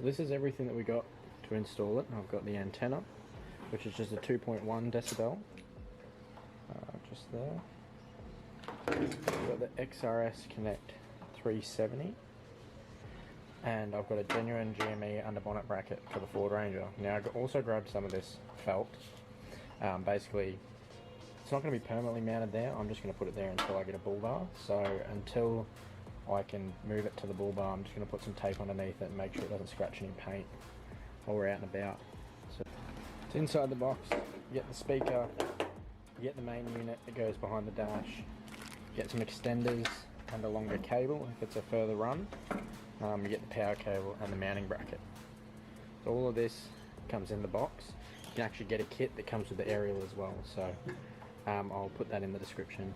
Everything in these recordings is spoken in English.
this is everything that we got to install it. I've got the antenna, which is just a 2.1 decibel, just there. We've got the XRS Connect 370, and I've got a genuine GME underbonnet bracket for the Ford Ranger. Now I also grabbed some of this felt. Basically, it's not going to be permanently mounted there. I'm just going to put it there until I get a bull bar. So until I can move it to the bull bar, I'm just going to put some tape underneath it and make sure it doesn't scratch any paint while we're out and about. So it's inside the box. You get the speaker, you get the main unit that goes behind the dash, you get some extenders and a longer cable if it's a further run. You get the power cable and the mounting bracket. So all of this comes in the box. You can actually get a kit that comes with the aerial as well, so I'll put that in the description.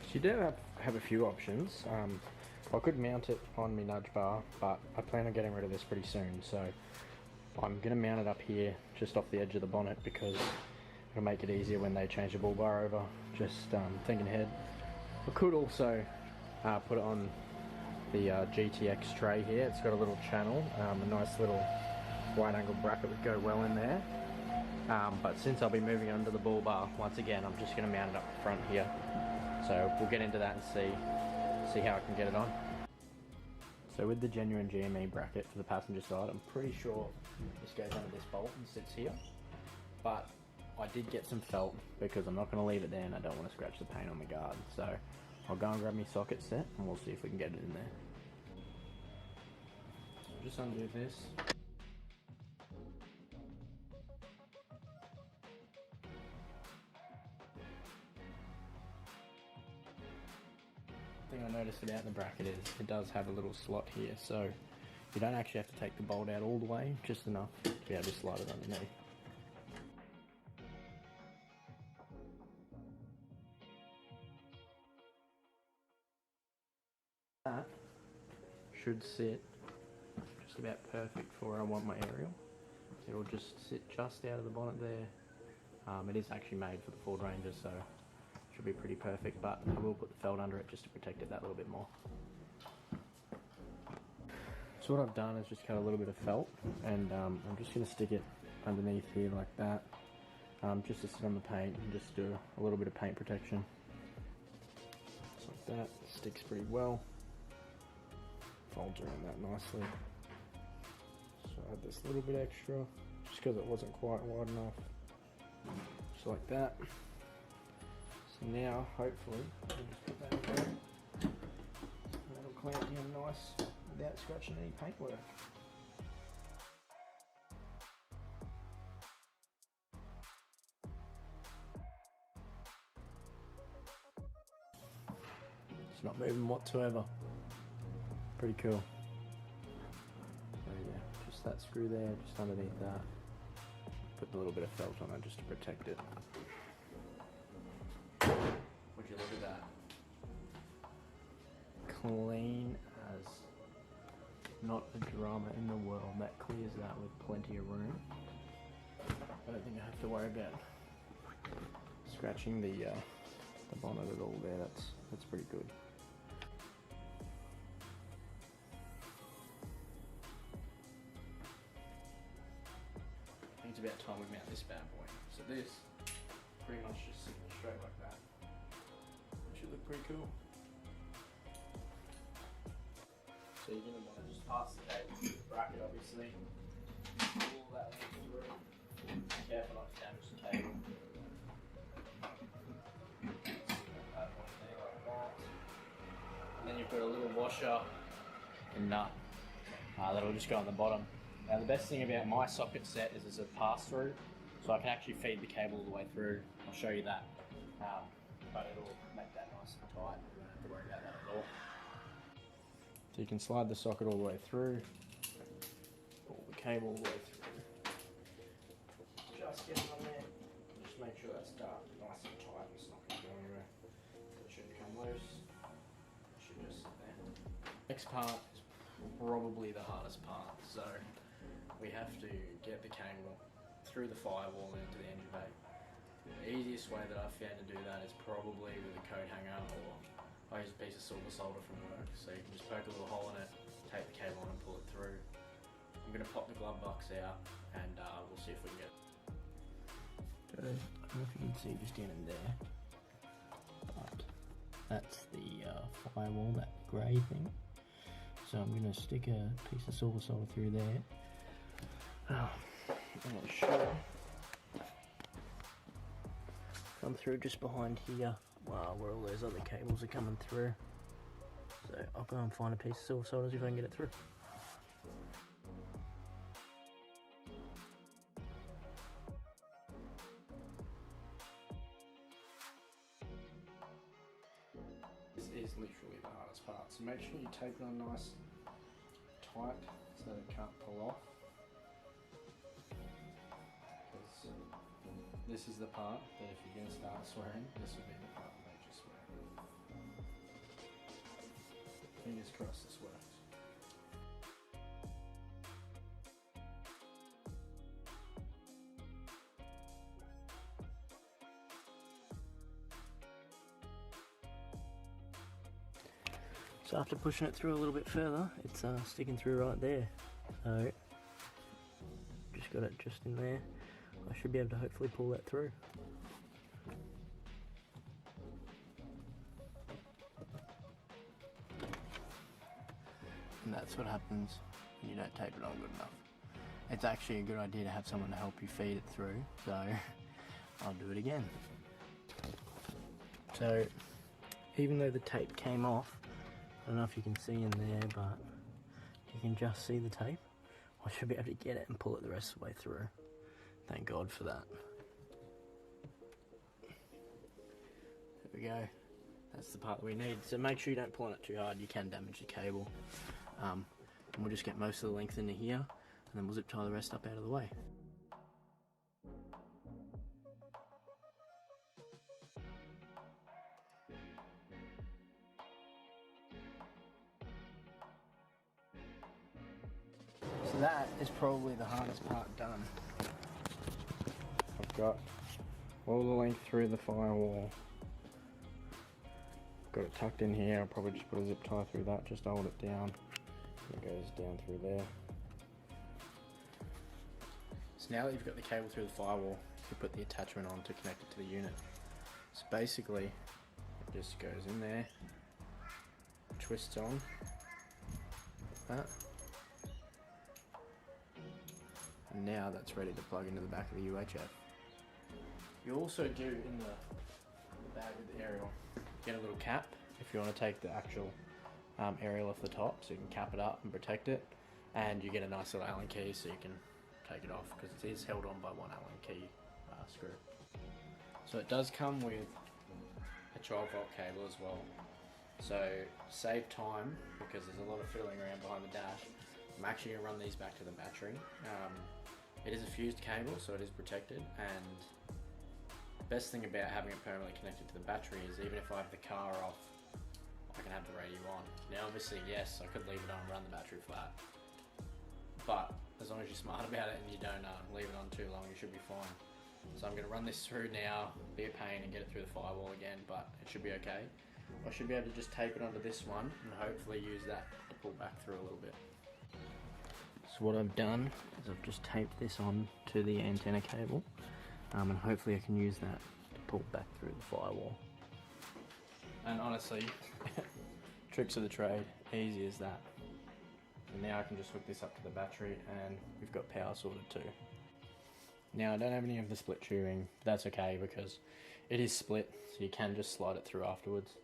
So you do have a few options. I could mount it on my nudge bar, but I plan on getting rid of this pretty soon, so I'm going to mount it up here just off the edge of the bonnet because it'll make it easier when they change the bull bar over. Just thinking ahead. I could also put it on the GTX tray here. It's got a little channel, a nice little wide angle bracket would go well in there. But since I'll be moving under the bull bar, once again, I'm just going to mount it up front here. So we'll get into that and see how I can get it on. So with the genuine GME bracket for the passenger side, I'm pretty sure this goes under this bolt and sits here. But I did get some felt because I'm not going to leave it there and I don't want to scratch the paint on the guard. So I'll go and grab my socket set and we'll see if we can get it in there. So I'll just undo this. The thing I noticed about the bracket is it does have a little slot here, so you don't actually have to take the bolt out all the way, just enough to be able to slide it underneath. That should sit just about perfect for where I want my aerial. It'll just sit just out of the bonnet there. It is actually made for the Ford Ranger, so should be pretty perfect, but I will put the felt under it just to protect it that little bit more. So what I've done is just cut a little bit of felt, and I'm just going to stick it underneath here like that, just to sit on the paint and just do a little bit of paint protection. Just like that. Sticks pretty well. Folds around that nicely. So I had this little bit extra just because it wasn't quite wide enough. Just like that. So now hopefully I'll just put that in there and that'll clamp in nice without scratching any paintwork. It's not moving whatsoever. Pretty cool. So yeah, just that screw there, just underneath that. Put a little bit of felt on it just to protect it. Would you look at that? Clean as not a drama in the world. That clears that with plenty of room. I don't think I have to worry about scratching the bonnet at all there. That's pretty good. I think it's about time we mount this bad boy. So this pretty much just sitting straight like that. It should look pretty cool. So you're going to want to just pass the cable through the bracket, obviously. Pull that length through. Be careful not to damage the cable. That one there like that. And then you've got a little washer and nut that'll just go on the bottom. Now the best thing about my socket set is it's a pass-through, so I can actually feed the cable all the way through. I'll show you that. But it'll make that nice and tight. You don't have to worry about that at all. So you can slide the socket all the way through, pull the cable all the way through. Just get it on there. Just make sure that's nice and tight and it's not going to go anywhere. It shouldn't come loose. It should just sit there. Next part is probably the hardest part. So we have to get the cable through the firewall and into the engine bay. The easiest way that I've found to do that is probably with a coat hanger, or I use a piece of silver solder from work. So you can just poke a little hole in it, take the cable on and pull it through. I'm going to pop the glove box out and we'll see if we can get it. So, I don't know if you can see just in there, but that's the firewall, that grey thing. So I'm going to stick a piece of silver solder through there. I'm not sure. Come through just behind here, where all those other cables are coming through. So I'll go and find a piece of silver solder, see if I can get it through. This is literally the hardest part, so make sure you tape it on nice tight so that it can't pull off. Because this is the part that if you're going to start swearing, this will be the part that makes you swear. Fingers crossed this works. So after pushing it through a little bit further, it's sticking through right there. So just got it just in there. I should be able to hopefully pull that through. And that's what happens when you don't tape it on good enough. It's actually a good idea to have someone to help you feed it through, so I'll do it again. So even though the tape came off, I don't know if you can see in there, but you can just see the tape. I should be able to get it and pull it the rest of the way through. Thank God for that. There we go. That's the part that we need. So make sure you don't pull on it too hard, you can damage the cable. And we'll just get most of the length into here, and then we'll zip tie the rest up out of the way. So that is probably the hardest part done. I've got all the length through the firewall. Got it tucked in here. I'll probably just put a zip tie through that, just hold it down. It goes down through there. So now that you've got the cable through the firewall, you put the attachment on to connect it to the unit. So basically, it just goes in there, twists on, like that. And now that's ready to plug into the back of the UHF. You also do in the bag with the aerial, get a little cap if you want to take the actual aerial off the top, so you can cap it up and protect it, and you get a nice little Allen key so you can take it off, because it is held on by one Allen key screw. So it does come with a 12-volt cable as well, so to save time, because there's a lot of fiddling around behind the dash, I'm actually going to run these back to the battery. It is a fused cable, so it is protected, and the best thing about having it permanently connected to the battery is even if I have the car off, I can have the radio on. Now obviously, yes, I could leave it on and run the battery flat, but as long as you're smart about it and you don't leave it on too long, you should be fine. So I'm going to run this through now, be a pain and get it through the firewall again, but it should be okay. I should be able to just tape it onto this one and hopefully use that to pull back through a little bit. So what I've done is I've just taped this on to the antenna cable, and hopefully I can use that to pull back through the firewall. And honestly, tricks of the trade, easy as that. And now I can just hook this up to the battery and we've got power sorted too. Now I don't have any of the split tubing, but that's okay because it is split, so you can just slide it through afterwards.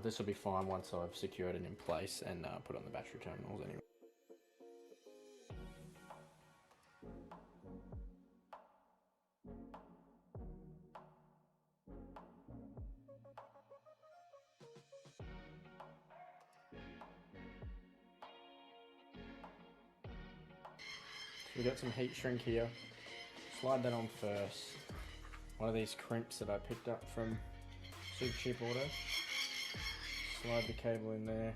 This will be fine once I've secured it in place and put on the battery terminals anyway. So we've got some heat shrink here. Slide that on first. One of these crimps that I picked up from Super Cheap Auto. Slide the cable in there.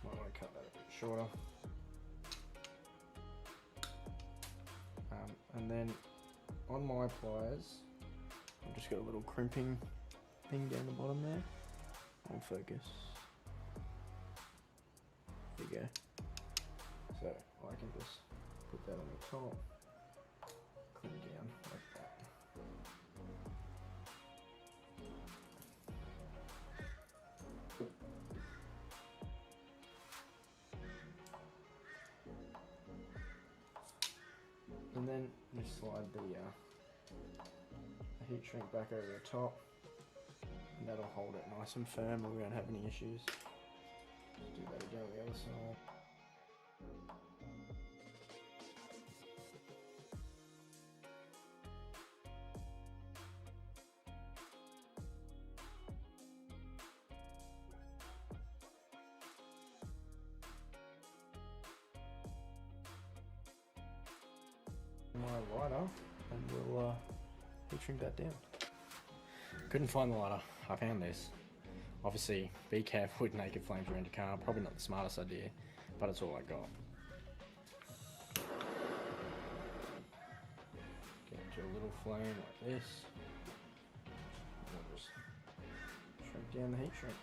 Might want to cut that a bit shorter. And then on my pliers, I've just got a little crimping thing down the bottom there. I'll focus. There you go. So I can just put that on the top, clip down like that. And then just slide the heat shrink back over the top, and that'll hold it nice and firm and we won't have any issues. Just do that again on the other side. My lighter, and we'll heat shrink that down. Couldn't find the lighter. I found this. Obviously, be careful with naked flames around your car. Probably not the smartest idea, but it's all I got. Get to a little flame like this. And we'll just shrink down the heat shrink.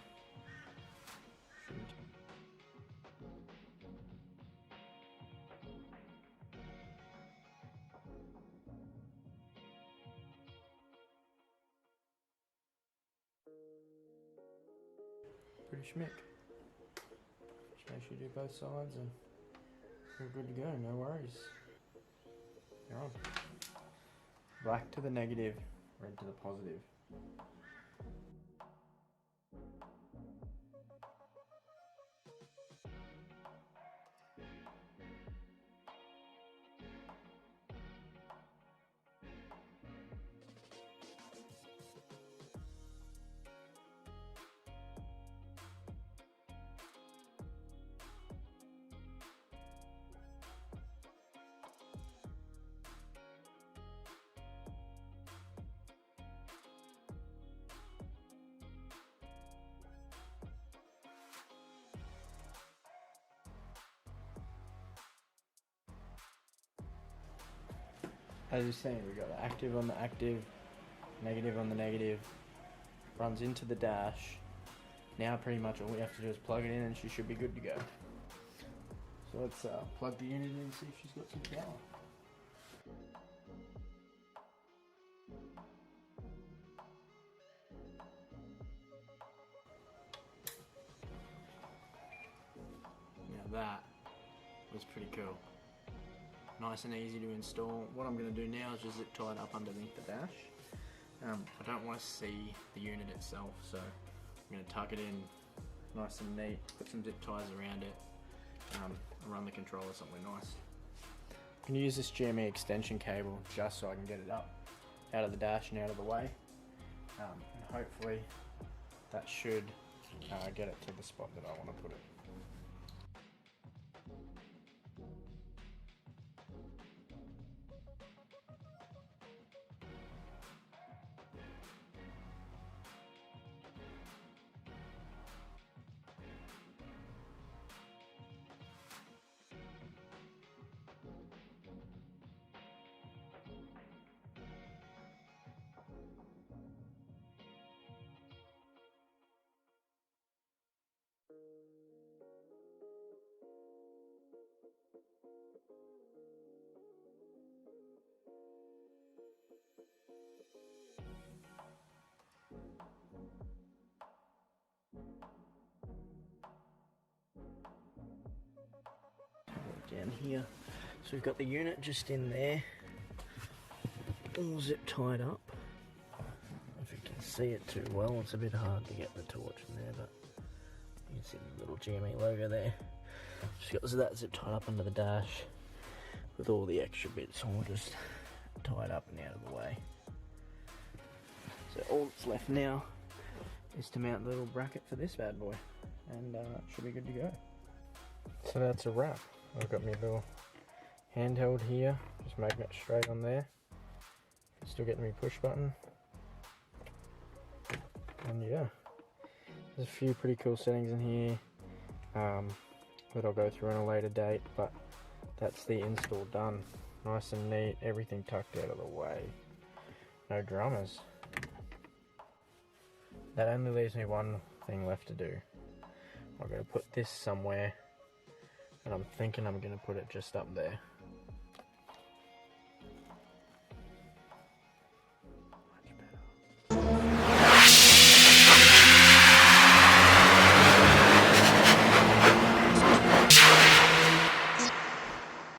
Pretty schmick. Just make sure you do both sides and you're good to go, no worries. You're on. Black to the negative, red to the positive. As you're seeing, we've got the active on the active, negative on the negative, runs into the dash. Now pretty much all we have to do is plug it in and she should be good to go. So let's plug the unit in and see if she's got some power. Now that was pretty cool. Nice and easy to install. What I'm going to do now is just zip tie it up underneath the dash. I don't want to see the unit itself, so I'm going to tuck it in nice and neat, put some zip ties around it, run the controller somewhere nice. I'm going to use this GME extension cable just so I can get it up out of the dash and out of the way, and hopefully that should get it to the spot that I want to put it. Down here, so we've got the unit just in there, all zip tied up. If you can see it too well, it's a bit hard to get the torch in there, but you can see the little GME logo there. Just got that zip tied up under the dash with all the extra bits all just tied up and out of the way. So all that's left now is to mount the little bracket for this bad boy, and it should be good to go. So that's a wrap. I've got my little handheld here, just making it straight on there. Still getting me push button. And yeah, there's a few pretty cool settings in here that I'll go through on a later date, but that's the install done. Nice and neat, everything tucked out of the way. No dramas. That only leaves me one thing left to do. I've got to put this somewhere And I'm thinking I'm going to put it just up there.